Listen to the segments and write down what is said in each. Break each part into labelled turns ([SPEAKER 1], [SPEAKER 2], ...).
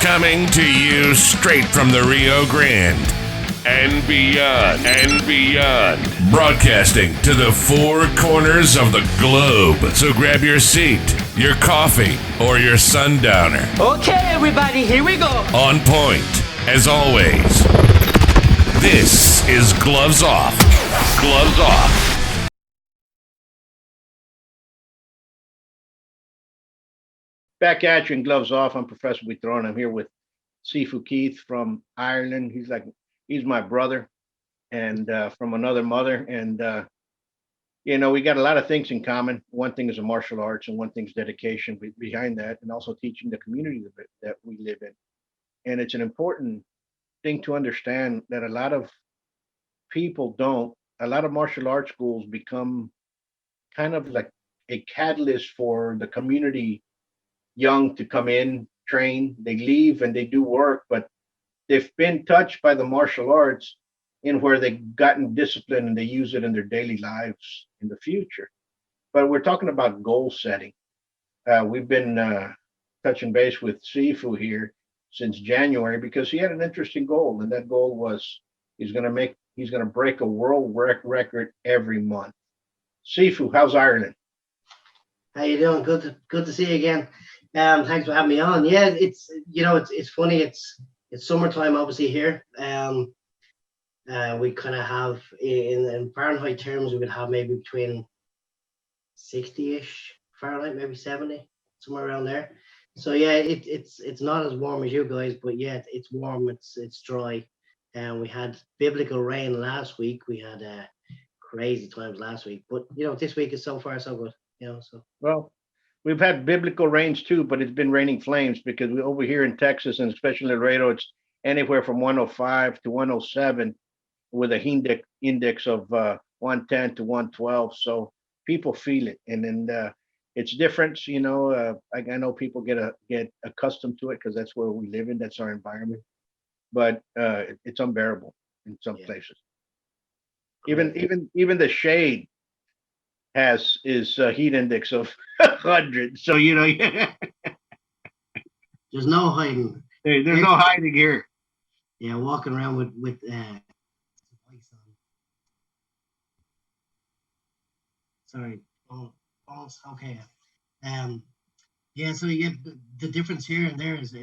[SPEAKER 1] Coming to you straight from the Rio Grande and beyond. Broadcasting to the four corners of the globe. So grab your seat, your coffee, or your sundowner.
[SPEAKER 2] Okay, everybody, here we go.
[SPEAKER 1] On point, as always. This is Gloves Off. Gloves Off.
[SPEAKER 3] Back at you in Gloves Off. I'm Professor Buitrón. I'm here with Sifu Keith from Ireland. He's my brother and from another mother. And, we got a lot of things in common. One thing is a martial arts and one thing's dedication behind that, and also teaching the community that we live in. And it's an important thing to understand that a lot of people don't. A lot of martial arts schools become kind of like a catalyst for the community young to come in, train, they leave and they do work, but they've been touched by the martial arts in where they've gotten discipline and they use it in their daily lives in the future. But we're talking about goal setting. We've been touching base with Sifu here since January because he had an interesting goal, and that goal was he's going to break a world record every month. Sifu, how's Ireland?
[SPEAKER 2] How you doing? Good to see you again. Thanks for having me on. Yeah, it's funny. It's summertime obviously here. We kind of have in Fahrenheit terms, we would have maybe between 60-ish Fahrenheit, maybe 70, somewhere around there. So yeah, it's not as warm as you guys, but yeah, it's warm. It's dry. And we had biblical rain last week. We had crazy times last week, but this week is so far so good.
[SPEAKER 3] Well, we've had biblical rains too, but it's been raining flames because we over here in Texas and especially Laredo, it's anywhere from 105 to 107 with a index of 110 to 112. So people feel it, and then it's different. I know people get accustomed to it because that's where we live in. That's our environment, but it's unbearable in some places. Even the shade is a heat index of 100. So
[SPEAKER 2] there's no hiding.
[SPEAKER 3] There's no hiding here.
[SPEAKER 2] Yeah, walking around with ice on. Sorry. Oh, okay. Yeah. So you get the difference here and there is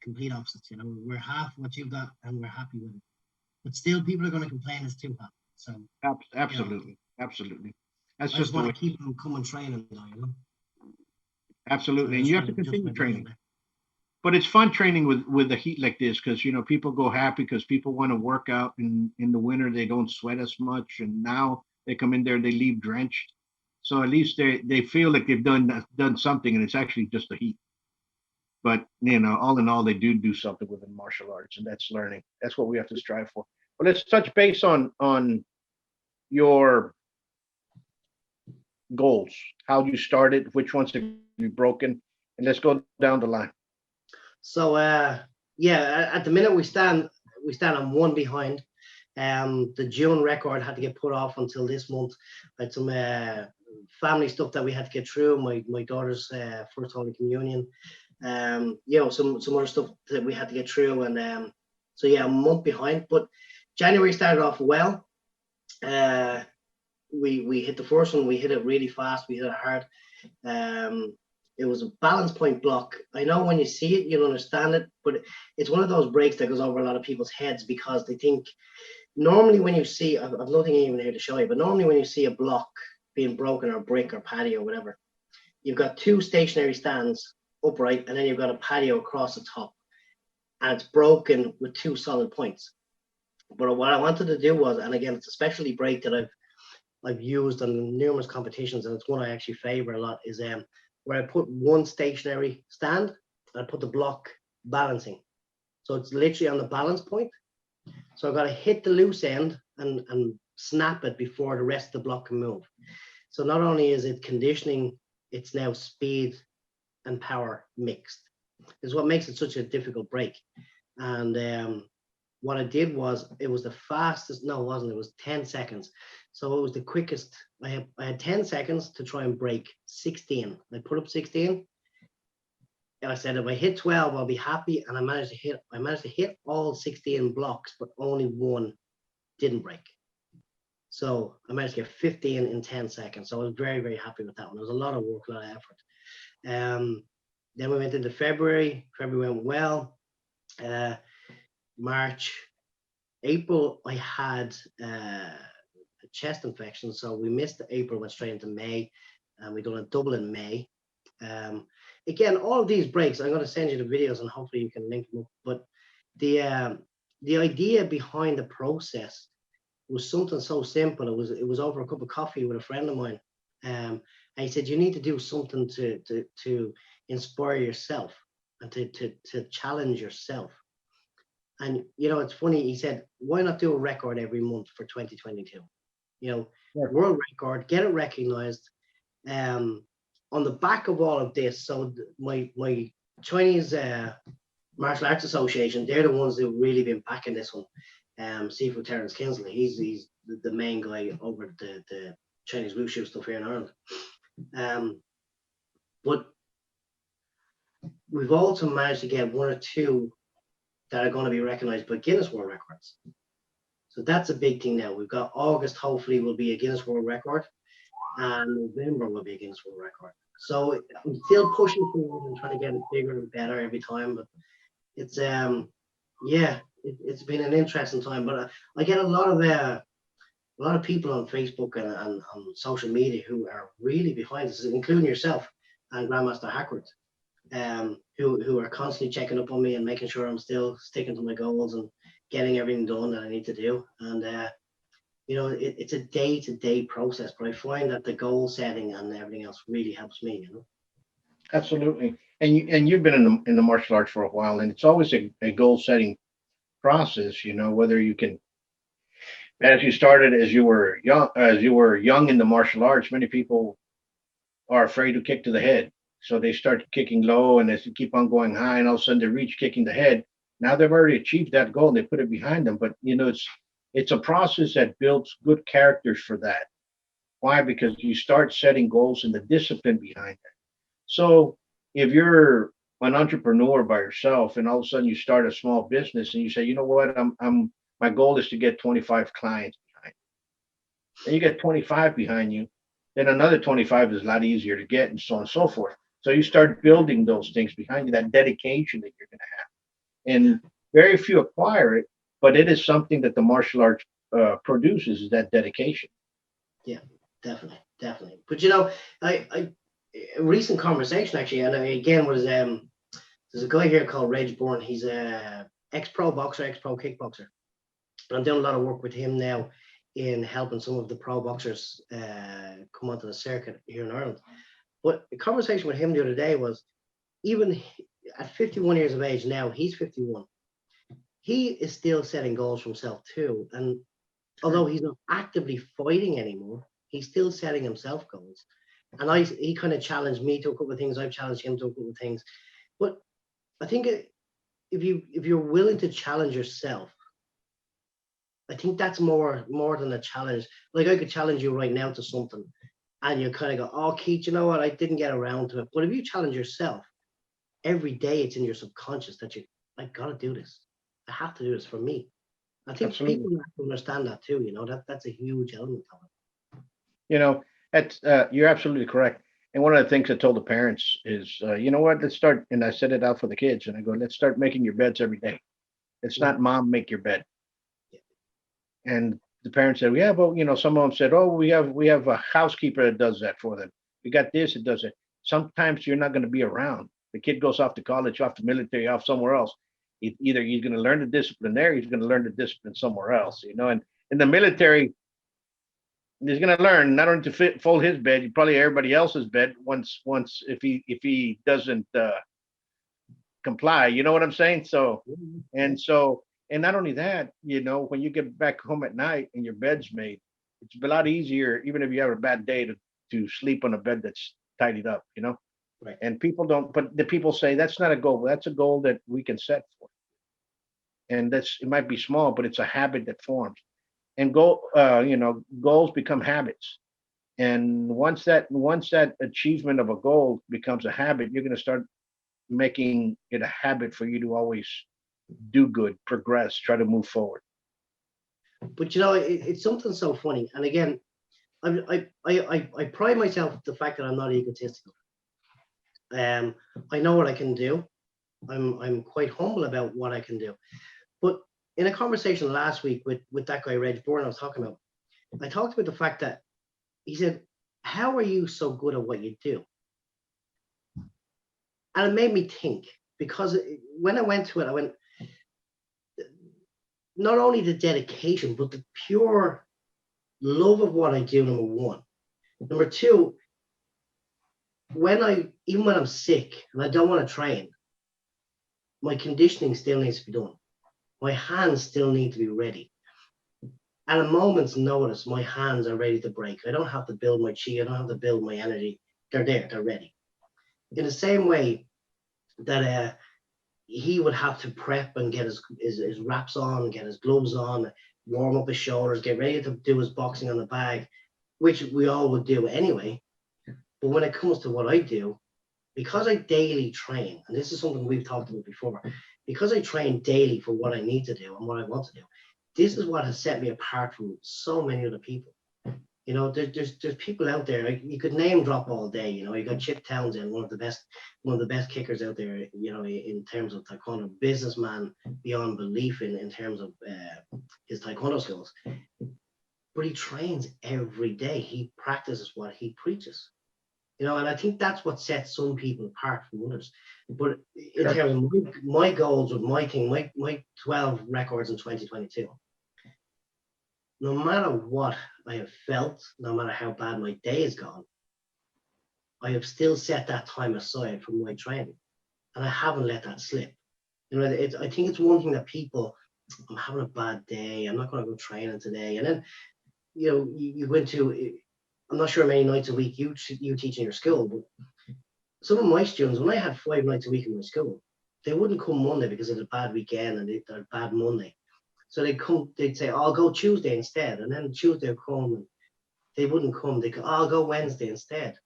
[SPEAKER 2] complete opposites. We're half what you've got, and we're happy with it. But still, people are going to complain it's too hot. So
[SPEAKER 3] absolutely. That's just
[SPEAKER 2] want to keep them coming training, though.
[SPEAKER 3] Absolutely, and you have to continue training. But it's fun training with the heat like this because people go happy because people want to work out in the winter. They don't sweat as much, and now they come in there, they leave drenched. So at least they feel like they've done something, and it's actually just the heat. But all in all, they do something within martial arts, and that's learning. That's what we have to strive for. But let's touch base on your goals, how you started, which ones have you broken, and let's go down the line.
[SPEAKER 2] So at the minute we stand on one behind. The June record had to get put off until this month. I had some family stuff that we had to get through. My daughter's first Holy Communion. Some other stuff that we had to get through, and a month behind. But January started off well. We hit the first one. We hit it really fast. We hit it hard. It was a balance point block. I know when you see it, you'll understand it, but it's one of those breaks that goes over a lot of people's heads because they think normally when you see, I've nothing even here to show you, but normally when you see a block being broken or a brick or patio or whatever, you've got two stationary stands upright and then you've got a patio across the top, and it's broken with two solid points. But what I wanted to do was, and again, it's a specialty break that I've used on numerous competitions, and it's one I actually favor a lot, is where I put one stationary stand and I put the block balancing. So it's literally on the balance point. So I've got to hit the loose end and snap it before the rest of the block can move. So not only is it conditioning, it's now speed and power mixed. Is what makes it such a difficult break. And what I did was, it was the fastest, no, it wasn't, it was 10 seconds. So it was the quickest. I had 10 seconds to try and break 16. I put up 16. I said if I hit 12, I'll be happy. And I managed to hit all 16 blocks, but only one didn't break. So I managed to get 15 in 10 seconds. So I was very, very happy with that one. There was a lot of work, a lot of effort. Then we went into February. February went well. March, April, I had a chest infection. So we missed April, went straight into May. And we done a double in May. Again, all of these breaks, I'm going to send you the videos and hopefully you can link them up. But the idea behind the process was something so simple. It was over a cup of coffee with a friend of mine. And he said, you need to do something to inspire yourself and to challenge yourself. And, you know, it's funny. He said, why not do a record every month for 2022? You know, world record, get it recognized. On the back of all of this, so my Chinese Martial Arts Association, they're the ones who've really been backing this one. Sifu Terence Kinsley, he's the main guy over the Chinese Wushu stuff here in Ireland. But we've also managed to get one or two that are going to be recognized by Guinness World Records. So that's a big thing now. We've got August, hopefully, will be a Guinness World Record, and November will be a Guinness World Record. So I'm still pushing forward and trying to get it bigger and better every time. But it's it's been an interesting time. But I get a lot of people on Facebook and on social media who are really behind this, including yourself and Grandmaster Hackworth, who are constantly checking up on me and making sure I'm still sticking to my goals and getting everything done that I need to do. And you know, it's a day-to-day process, but I find that the goal setting and everything else really helps me, you know.
[SPEAKER 3] Absolutely. And you've been in the martial arts for a while, and it's always a goal setting process, you know, whether you can, as you started, as you were young in the martial arts, many people are afraid to kick to the head. So they start kicking low, and as you keep on going high, and all of a sudden they reach kicking the head. Now they've already achieved that goal. They put it behind them. But you know, it's a process that builds good characters for that. Why? Because you start setting goals and the discipline behind it. So if you're an entrepreneur by yourself and all of a sudden you start a small business and you say, you know what, my goal is to get 25 clients behind. And you get 25 behind you, then another 25 is a lot easier to get, and so on and so forth. So you start building those things behind you, that dedication that you're going to have. And very few acquire it, but it is something that the martial arts produces, is that dedication.
[SPEAKER 2] Yeah, definitely. But you know, a recent conversation actually, and again was there's a guy here called Reg Bourne. He's a ex-pro boxer, ex-pro kickboxer. And I'm doing a lot of work with him now in helping some of the pro boxers come onto the circuit here in Ireland. But the conversation with him the other day was, even at 51 years of age now, he's 51. He is still setting goals for himself too. And although he's not actively fighting anymore, he's still setting himself goals. And he kind of challenged me to a couple of things. I've challenged him to a couple of things. But I think if you're willing to challenge yourself, I think that's more than a challenge. Like I could challenge you right now to something, and you kind of go, "Oh, Keith, you know what? I didn't get around to it." But if you challenge yourself, every day it's in your subconscious that I gotta do this. I have to do this for me. I think
[SPEAKER 3] Absolutely.
[SPEAKER 2] people have to understand that too. You know, that's a huge element of it.
[SPEAKER 3] You know, that's you're absolutely correct. And one of the things I told the parents is, you know what, let's start. And I set it out for the kids, and I go, let's start making your beds every day. It's
[SPEAKER 2] Yeah.
[SPEAKER 3] not mom make your bed.
[SPEAKER 2] Yeah.
[SPEAKER 3] And the parents said, yeah, but you know, some of them said, oh, we have a housekeeper that does that for them. We got this, it does it. Sometimes you're not going to be around. The kid goes off to college, off to military, off somewhere else. Either he's going to learn the discipline there, he's going to learn the discipline somewhere else. You know, and in the military, he's going to learn not only to fold his bed, probably everybody else's bed once if he doesn't comply. You know what I'm saying? So and so and not only that, you know, when you get back home at night and your bed's made, it's a lot easier, even if you have a bad day, to sleep on a bed that's tidied up. You know,
[SPEAKER 2] Right.
[SPEAKER 3] and people don't. But the people say that's not a goal. That's a goal that we can set for, and it might be small, but it's a habit that forms. And you know, goals become habits. And once that achievement of a goal becomes a habit, you're going to start making it a habit for you to always do good, progress, try to move forward.
[SPEAKER 2] But it's something so funny. And again, I pride myself on the fact that I'm not egotistical. I know what I can do. I'm quite humble about what I can do. But in a conversation last week with that guy Reg Bourne I was talking about, I talked about the fact that he said, "How are you so good at what you do?" And it made me think, because when I went to it, I went, not only the dedication, but the pure love of what I do, number one. Number two, even when I'm sick and I don't want to train, my conditioning still needs to be done. My hands still need to be ready. At a moment's notice, my hands are ready to break. I don't have to build my chi. I don't have to build my energy. They're there. They're ready. In the same way that he would have to prep and get his wraps on, get his gloves on, warm up his shoulders, get ready to do his boxing on the bag, which we all would do anyway. But when it comes to what I do, because I daily train, and this is something we've talked about before, because I train daily for what I need to do and what I want to do, this is what has set me apart from so many other people. There's people out there, you could name drop all day. You got Chip Townsend, one of the best kickers out there, in terms of taekwondo, businessman beyond belief in terms of his taekwondo skills. But he trains every day. He practices what he preaches. And I think that's what sets some people apart from others. But in terms of my goals with my thing, my 12 records in 2022, no matter what I have felt, no matter how bad my day has gone, I have still set that time aside for my training. And I haven't let that slip. I think it's one thing that people, I'm having a bad day, I'm not going to go training today. And then, you go into, I'm not sure how many nights a week you teach in your school, but some of my students, when I had 5 nights a week in my school, they wouldn't come Monday because it was a bad weekend and they had a bad Monday. So they'd say, "I'll go Tuesday instead." And then Tuesday would come and they wouldn't come. They'd go, "I'll go Wednesday instead."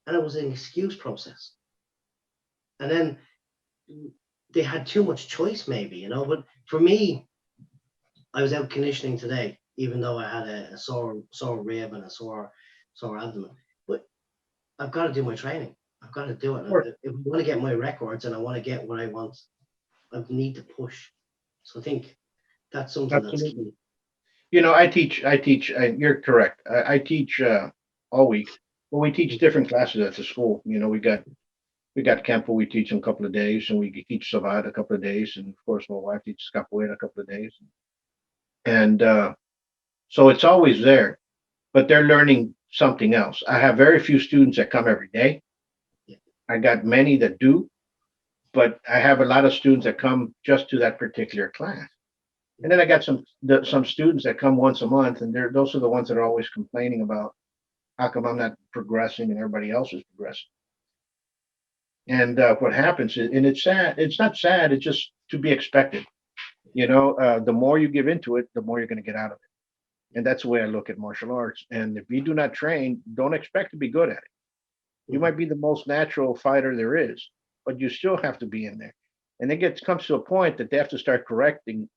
[SPEAKER 2] And it was an excuse process. And then they had too much choice maybe, but for me, I was out conditioning today, even though I had a sore rib and a sore abdomen. But I've got to do my training. I've got to do it. If I want to get my records and I want to get what I want, I need to push. So I think that's something that's key.
[SPEAKER 3] I teach, you're correct. I teach all week. Well, we teach different classes at the school. We got Kempo, we teach him a couple of days, and we teach Savat a couple of days. And of course, my wife teaches Capoeira a couple of days. And so it's always there, but they're learning something else. I have very few students that come every day. I got many that do, but I have a lot of students that come just to that particular class. And then I got some students that come once a month, and those are the ones that are always complaining about how come I'm not progressing and everybody else is progressing. And what happens is, and it's sad. It's not sad. It's just to be expected. The more you give into it, the more you're going to get out of it. And that's the way I look at martial arts. And if you do not train, don't expect to be good at it. You might be the most natural fighter there is, but you still have to be in there. And it comes to a point that they have to start correcting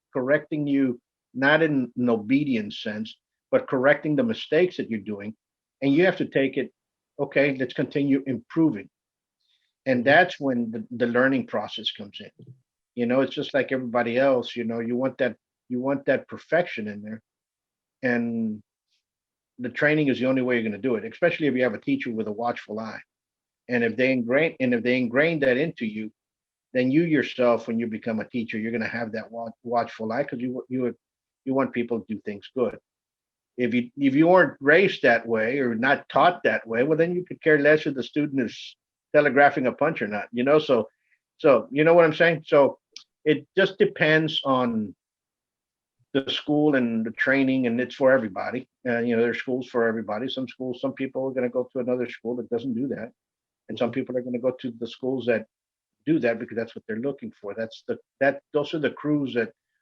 [SPEAKER 3] you, not in an obedience sense, but correcting the mistakes that you're doing. And you have to take it, okay, let's continue improving. And that's when the learning process comes in. It's just like everybody else, you want that perfection in there. And the training is the only way you're going to do it, especially if you have a teacher with a watchful eye. And if they ingrain that into you, then you yourself, when you become a teacher, you're going to have that watchful eye, because you want people to do things good. If you weren't raised that way or not taught that way, well, then you could care less if the student is telegraphing a punch or not. So you know what I'm saying. So it just depends on the school and the training, and it's for everybody. There's schools for everybody. Some people are going to go to another school that doesn't do that, and some people are going to go to the schools that do that because that's what they're looking for. Those are the crews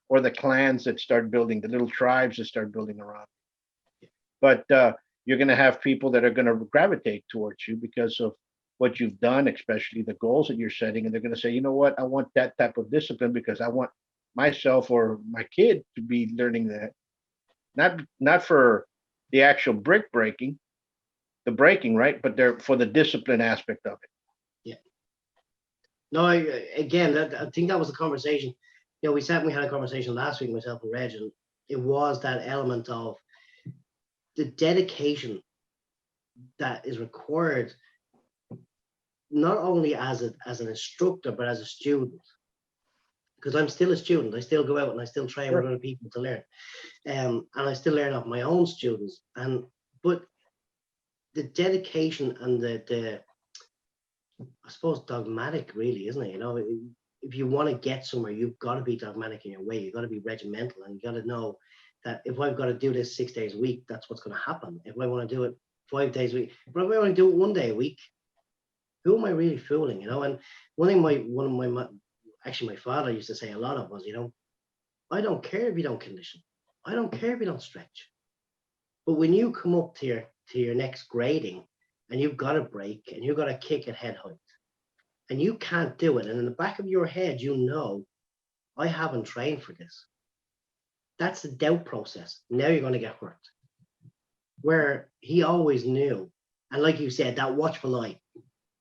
[SPEAKER 3] or the clans that start building, the little tribes that start building around. But you're going to have people that are going to gravitate towards you because of what you've done, especially the goals that you're setting, and they're going to say, you know what, I want that type of discipline because I want myself or my kid to be learning that. Not for the actual brick breaking, the breaking, right? But they're for the discipline aspect of it.
[SPEAKER 2] Yeah. No, again, I think that was the conversation. You know, we had a conversation last week, myself and Reg, and it was that element of the dedication that is required, not only as an instructor, but as a student. Because I'm still a student, I still go out and I still train with other people to learn, and I still learn off my own students. But the dedication and the I suppose dogmatic, really, isn't it? You know, if you want to get somewhere, you've got to be dogmatic in your way. You've got to be regimental, and you got to know that if I've got to do this 6 days a week, that's what's going to happen. If I want to do it 5 days a week, but if I want to do it 1 day a week, who am I really fooling? You know, and actually my father used to say a lot of was, you know, I don't care if you don't condition, I don't care if you don't stretch, but when you come up to your next grading and you've got a break and you've got to kick at head height and you can't do it, and in the back of your head you know, I haven't trained for this, that's the doubt process. Now you're going to get hurt. Where he always knew, and like you said, that watchful eye,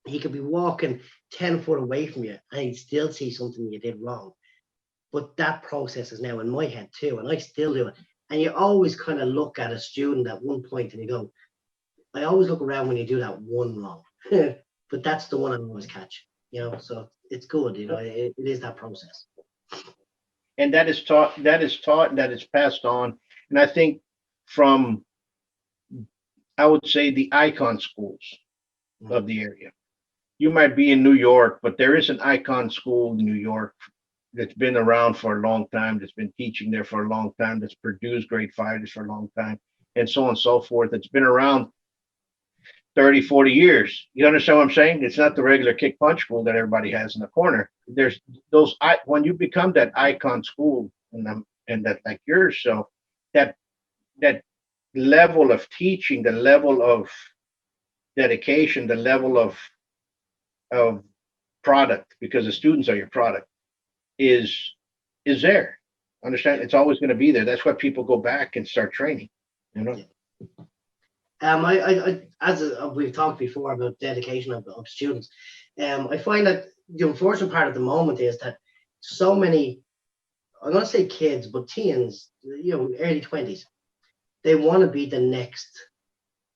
[SPEAKER 2] he could be walking 10 foot away from you and he'd still see something you did wrong. But that process is now in my head too, and I still do it. And you always kind of look at a student at one point and you go, I always look around when you do that one wrong. But that's the one I always catch, you know, so it's good, you know, it is that process.
[SPEAKER 3] And that is taught, and that is passed on. And I think from, I would say, the icon schools of the area. You might be in New York, but there is an icon school in New York that's been around for a long time, that's been teaching there for a long time, that's produced great fighters for a long time, and so on and so forth. It's been around 30, 40 years. You understand what I'm saying? It's not the regular kick punch school that everybody has in the corner. There's those, when you become that icon school, and that like yours, so that level of teaching, the level of dedication, the level of product, because the students are your product, is there. Understand? It's always going to be there. That's why people go back and start training. You know.
[SPEAKER 2] I as we've talked before about dedication of students, I find that the unfortunate part at the moment is that so many, I'm going to say kids, but teens, you know, early 20s, they want to be the next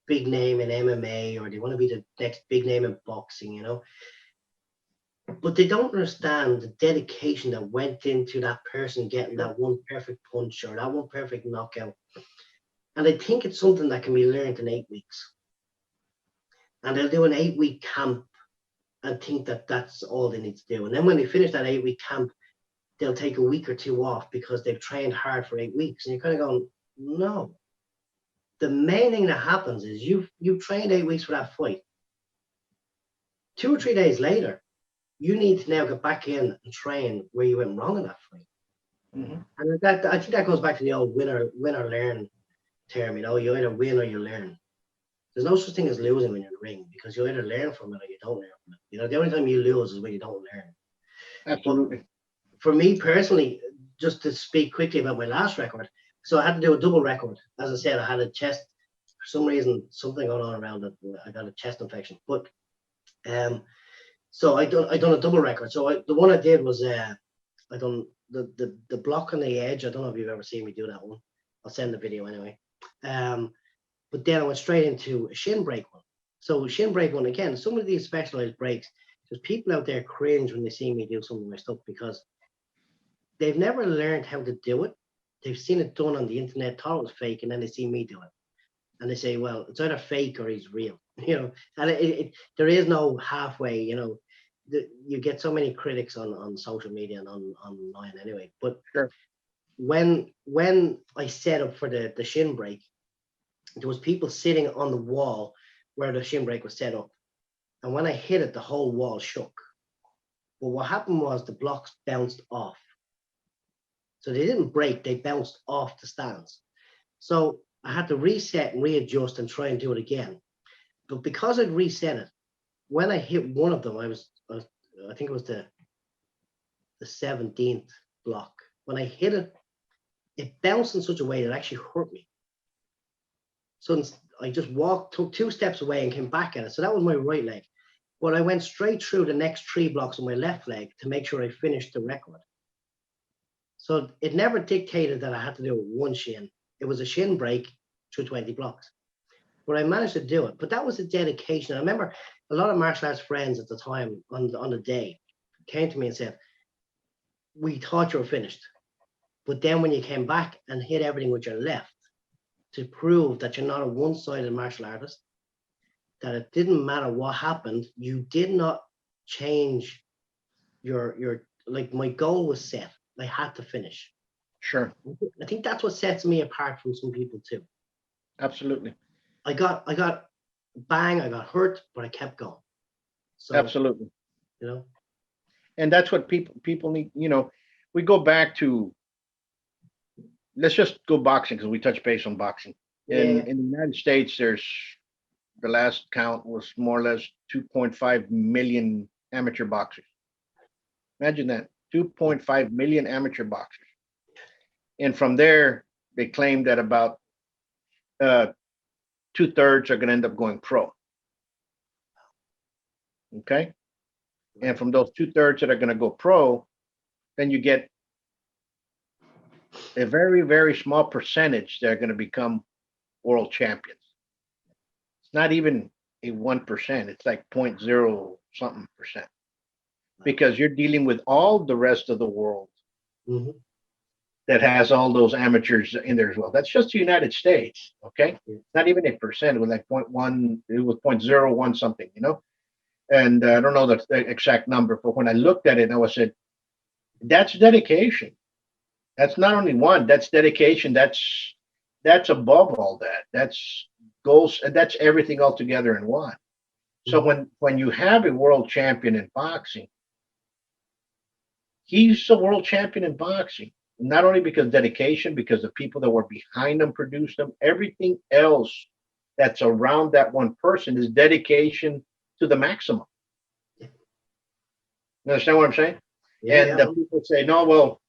[SPEAKER 2] big name in MMA, or they want to be the next big name in boxing, you know. But they don't understand the dedication that went into that person getting that one perfect punch or that one perfect knockout. And I think it's something that can be learned in 8 weeks. And they'll do an 8-week camp and think that that's all they need to do. And then when they finish that 8-week camp, they'll take a week or two off because they've trained hard for 8 weeks. And you're kind of going, no. The main thing that happens is you've trained 8 weeks for that fight. 2 or 3 days later, you need to now get back in and train where you went wrong in that fight. Mm-hmm. And that, I think that goes back to the old win or learn term. You know, you either win or you learn. There's no such thing as losing when you're in the ring, because you either learn from it or you don't learn from it. You know, the only time you lose is when you don't learn.
[SPEAKER 3] Absolutely.
[SPEAKER 2] But for me personally, just to speak quickly about my last record, so I had to do a double record. As I said, I had a chest, for some reason, something going on around it. I got a chest infection. But so I done a double record. So the one I did was I done the block on the edge. I don't know if you've ever seen me do that one. I'll send the video anyway. But then I went straight into a shin break one. So shin break one, again, some of these specialized breaks, there's people out there cringe when they see me do some of my stuff because they've never learned how to do it. They've seen it done on the internet, thought it was fake, and then they see me do it. And they say, well, it's either fake or he's real, you know. And there is no halfway, you know. You get so many critics on social media and online anyway. But
[SPEAKER 3] sure.
[SPEAKER 2] When I set up for the shin break, there was people sitting on the wall where the shin break was set up. And when I hit it, the whole wall shook. But what happened was the blocks bounced off. So they didn't break, they bounced off the stands. So I had to reset and readjust and try and do it again. But because I'd reset it, when I hit one of them, I think it was the 17th block. When I hit it, it bounced in such a way that it actually hurt me. So I just took 2 steps away and came back at it. So that was my right leg. But I went straight through the next 3 blocks on my left leg to make sure I finished the record. So it never dictated that I had to do it with one shin. It was a shin break through 20 blocks. But I managed to do it. But that was a dedication. I remember a lot of martial arts friends at the time on the day came to me and said, we thought you were finished. But then when you came back and hit everything with your left to prove that you're not a one-sided martial artist, that it didn't matter what happened, you did not change your like my goal was set. I had to finish.
[SPEAKER 3] Sure.
[SPEAKER 2] I think that's what sets me apart from some people too.
[SPEAKER 3] Absolutely.
[SPEAKER 2] I got bang, I got hurt, but I kept going. So
[SPEAKER 3] Absolutely.
[SPEAKER 2] you know.
[SPEAKER 3] And that's what people need, we go back to, let's just go boxing because we touch base on boxing. In the United States, there's, the last count was more or less 2.5 million amateur boxers. Imagine that, 2.5 million amateur boxers. And from there, they claim that about 2/3 are going to end up going pro. Okay. And from those 2/3 that are going to go pro, then you get a very, very small percentage that are going to become world champions. It's not even a 1%. It's like 0.0 something percent, because you're dealing with all the rest of the world
[SPEAKER 2] Mm-hmm.
[SPEAKER 3] that has all those amateurs in there as well. That's just the United States. Okay. Not even a percent. It was like 0.1, it was 0.01 something, and I don't know the exact number, but when I looked at it, I said, that's dedication. That's not only one, that's dedication. That's above all that. That's goals. That's everything all together in one. So when you have a world champion in boxing, he's a world champion in boxing, not only because of dedication, because the people that were behind him produced them, everything else that's around that one person is dedication to the maximum. You understand what I'm saying?
[SPEAKER 2] Yeah,
[SPEAKER 3] And people say, no, well,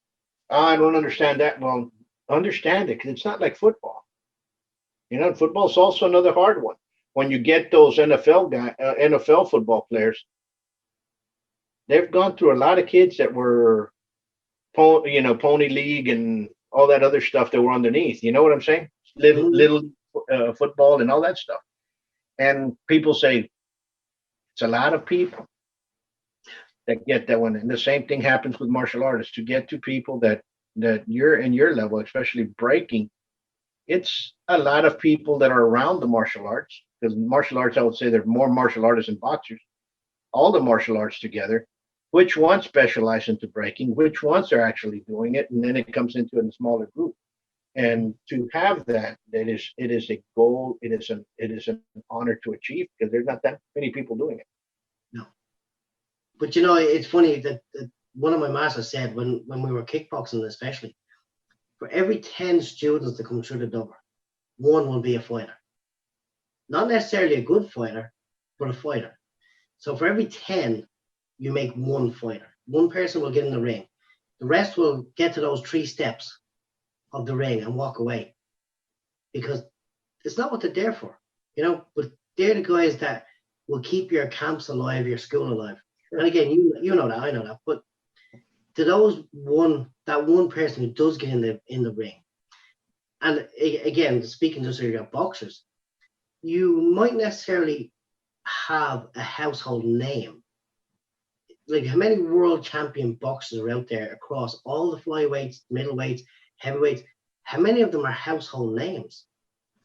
[SPEAKER 3] I don't understand that. Well, understand it, because it's not like football. Football is also another hard one. When you get those NFL football players, they've gone through a lot of kids that were, pony league and all that other stuff that were underneath. You know what I'm saying? Little football and all that stuff. And people say it's a lot of people that get that one. And the same thing happens with martial artists. To get to people that you're in your level, especially breaking, it's a lot of people that are around the martial arts. Because martial arts, I would say there are more martial artists than boxers. All the martial arts together, which ones specialize into breaking, which ones are actually doing it, and then it comes into a smaller group. And to have that, it is a goal. It is an honor to achieve, because there's not that many people doing it.
[SPEAKER 2] No. But it's funny that one of my masters said when we were kickboxing, especially, for every 10 students that come through the door, one will be a fighter. Not necessarily a good fighter, but a fighter. So for every 10, you make one fighter. One person will get in the ring. The rest will get to those 3 steps of the ring and walk away, because it's not what they're there for, but they're the guys that will keep your camps alive, your school alive. Sure. And again, you know that, I know that, but to that one person who does get in the ring, and again, speaking just of your boxers, you might necessarily have a household name. Like, how many world champion boxers are out there across all the flyweights, middleweights, heavyweights? How many of them are household names?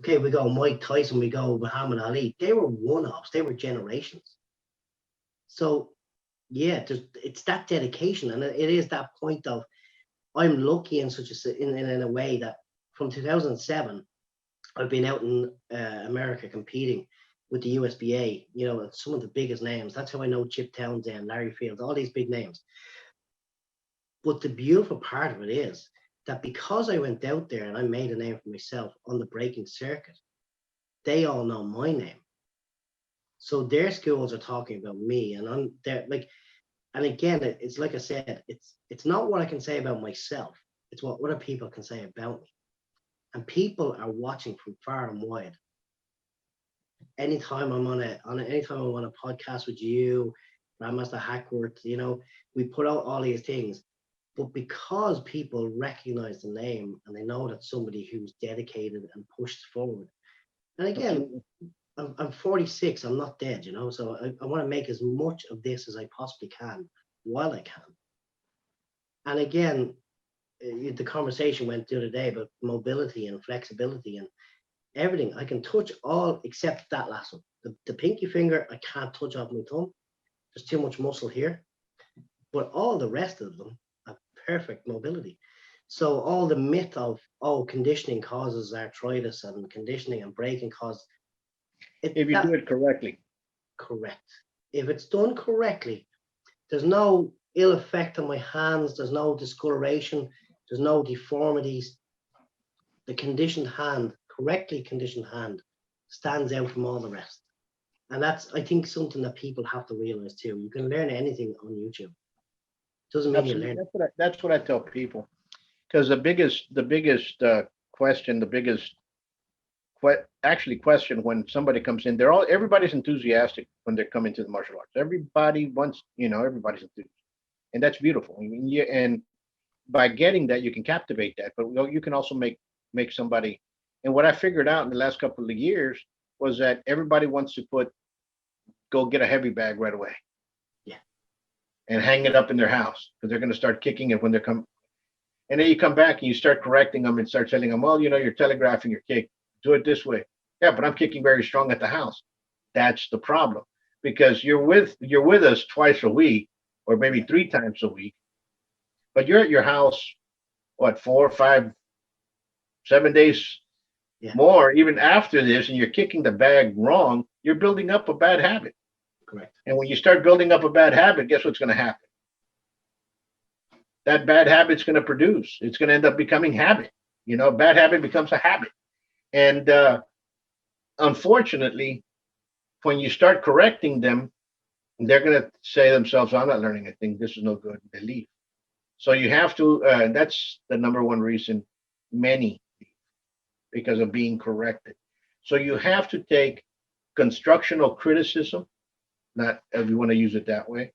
[SPEAKER 2] Okay, we go Mike Tyson, we go Muhammad Ali. They were one-offs. They were generations. So, yeah, it's that dedication, and it is that point of, I'm lucky in in a way that from 2007, I've been out in America competing with the USBA, some of the biggest names. That's how I know Chip Townsend, Larry Fields, all these big names. But the beautiful part of it is that because I went out there and I made a name for myself on the breaking circuit, they all know my name. So their schools are talking about me, and I'm there. Like, and again, it's like I said, it's not what I can say about myself. It's what other people can say about me. And people are watching from far and wide. Anytime I'm anytime I'm on a podcast with you, Grandmaster Hackworth, we put out all these things. But because people recognize the name and they know that somebody who's dedicated and pushed forward. And again, I'm 46, I'm not dead, so I want to make as much of this as I possibly can while I can. And again, the conversation went the other day about mobility and flexibility and everything. I can touch all except that last one. The pinky finger, I can't touch off my thumb. There's too much muscle here. But all the rest of them have perfect mobility. So all the myth of, conditioning causes arthritis and conditioning and breaking causes.
[SPEAKER 3] If you do it correctly.
[SPEAKER 2] Correct. If it's done correctly, there's no ill effect on my hands. There's no discoloration. There's no deformities. The correctly conditioned hand stands out from all the rest. And that's, I think, something that people have to realize too. You can learn anything on YouTube. Doesn't mean you learn.
[SPEAKER 3] That's what I tell people. Because the biggest question, question when somebody comes in, everybody's enthusiastic when they come into the martial arts. Everybody wants, everybody's enthusiastic, and that's beautiful. And by getting that, you can captivate that, but you can also make somebody. And what I figured out in the last couple of years was that everybody wants to go get a heavy bag right away.
[SPEAKER 2] Yeah.
[SPEAKER 3] And hang it up in their house because they're going to start kicking it when they come. And then you come back and you start correcting them and start telling them, well, you're telegraphing your kick. Do it this way. Yeah, but I'm kicking very strong at the house. That's the problem, because you're with us twice a week or maybe 3 times a week, but you're at your house, 4, 5, 7 days more, even after this, and you're kicking the bag wrong, you're building up a bad habit.
[SPEAKER 2] Correct.
[SPEAKER 3] And when you start building up a bad habit, guess what's going to happen? That bad habit's going to produce. It's going to end up becoming habit. Bad habit becomes a habit. And unfortunately, when you start correcting them, they're going to say to themselves, I'm not learning anything. This is no good. They leave. So you have to, that's the number one reason many leave, because of being corrected. So you have to take constructional criticism, not if you want to use it that way.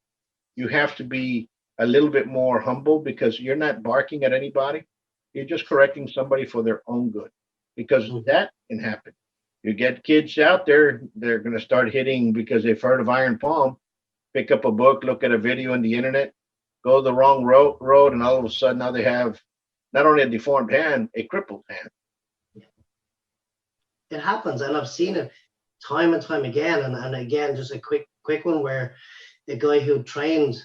[SPEAKER 3] You have to be a little bit more humble, because you're not barking at anybody. You're just correcting somebody for their own good, because that can happen. You get kids out there, they're going to start hitting because they've heard of iron palm, pick up a book, look at a video on the internet, go the wrong road, and all of a sudden now they have not only a deformed hand, a crippled hand.
[SPEAKER 2] It happens, and I've seen it time and time again. And again, just a quick one where a guy who trained,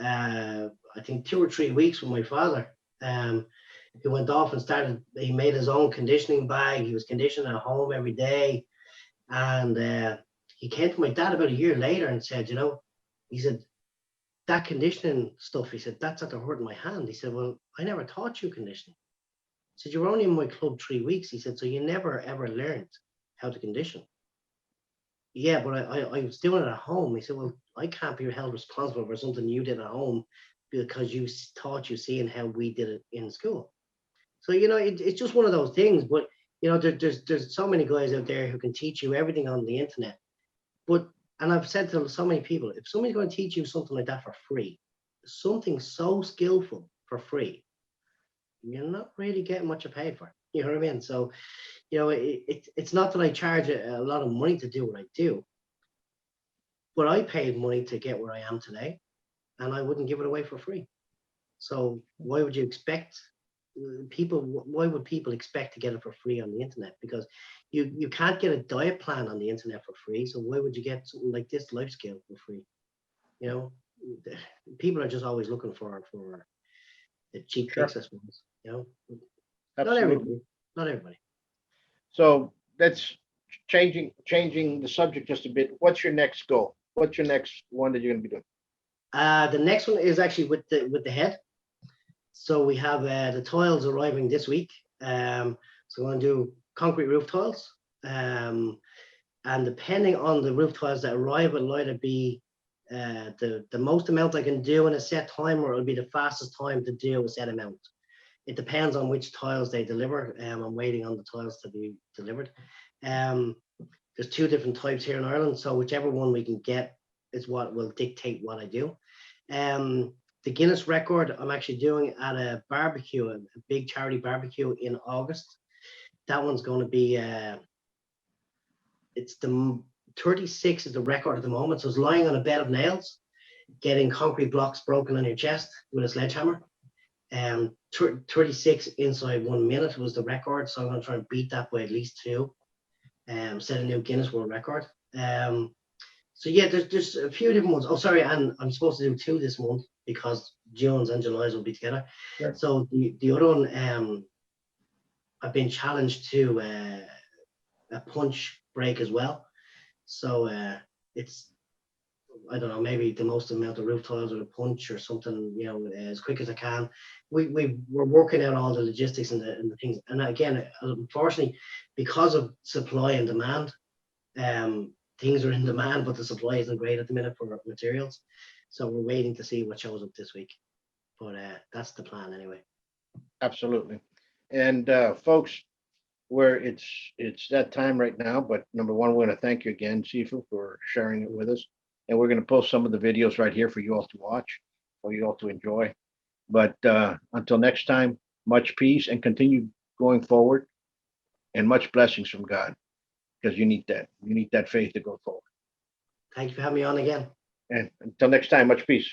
[SPEAKER 2] I think 2 or 3 weeks with my father, he went off and he made his own conditioning bag. He was conditioning at home every day. And he came to my dad about a year later and said, he said, that conditioning stuff, he said, that's at the hurt in my hand. He said, well, I never taught you conditioning. He said, you were only in my club 3 weeks. He said, so you never, ever learned how to condition. Yeah, but I was doing it at home. He said, well, I can't be held responsible for something you did at home because you taught you seeing how we did it in school. So, it's just one of those things. But, there's so many guys out there who can teach you everything on the internet. And I've said to so many people, if somebody's going to teach you something like that for free, something so skillful for free, you're not really getting what you paid for. You know what I mean? So, it's not that I charge a lot of money to do what I do, but I paid money to get where I am today, and I wouldn't give it away for free. So why would you expect why would people expect to get it for free on the internet? Because you can't get a diet plan on the internet for free. So why would you get something like this life skill for free? People are just always looking for the cheap fix, I suppose.
[SPEAKER 3] Absolutely.
[SPEAKER 2] Not everybody.
[SPEAKER 3] So that's changing the subject just a bit. What's your next goal? What's your next one that you're going to be doing?
[SPEAKER 2] The next one is actually with the head. So we have the tiles arriving this week. So we're going to do concrete roof tiles. And depending on the roof tiles that arrive, it'll either be the most amount I can do in a set time, or it'll be the fastest time to do a set amount. It depends on which tiles they deliver. I'm waiting on the tiles to be delivered. There's 2 different types here in Ireland, so whichever one we can get is what will dictate what I do. The Guinness record I'm actually doing at a barbecue, a big charity barbecue in August. That one's going to be, it's the 36 is the record at the moment. So it's lying on a bed of nails, getting concrete blocks broken on your chest with a sledgehammer. 36 inside 1 minute was the record. So I'm going to try and beat that by at least 2. Set a new Guinness World Record. So yeah, there's a few different ones. Oh, sorry, and I'm supposed to do 2 this month because June's and July's will be together. Sure. So the other one, I've been challenged to a punch break as well. So it's, I don't know, maybe the most amount of roof tiles or a punch or something, you know, as quick as I can. We're working out all the logistics and the things. And again, unfortunately, because of supply and demand, things are in demand, but the supply isn't great at the minute for materials. So we're waiting to see what shows up this week. But that's the plan anyway.
[SPEAKER 3] Absolutely. And folks, where it's that time right now, but number one, we're going to thank you again, Sifu, for sharing it with us. And we're going to post some of the videos right here for you all to watch, for you all to enjoy. But until next time, much peace and continue going forward, and much blessings from God, because you need that. You need that faith to go forward.
[SPEAKER 2] Thank you for having me on again.
[SPEAKER 3] And until next time, much peace.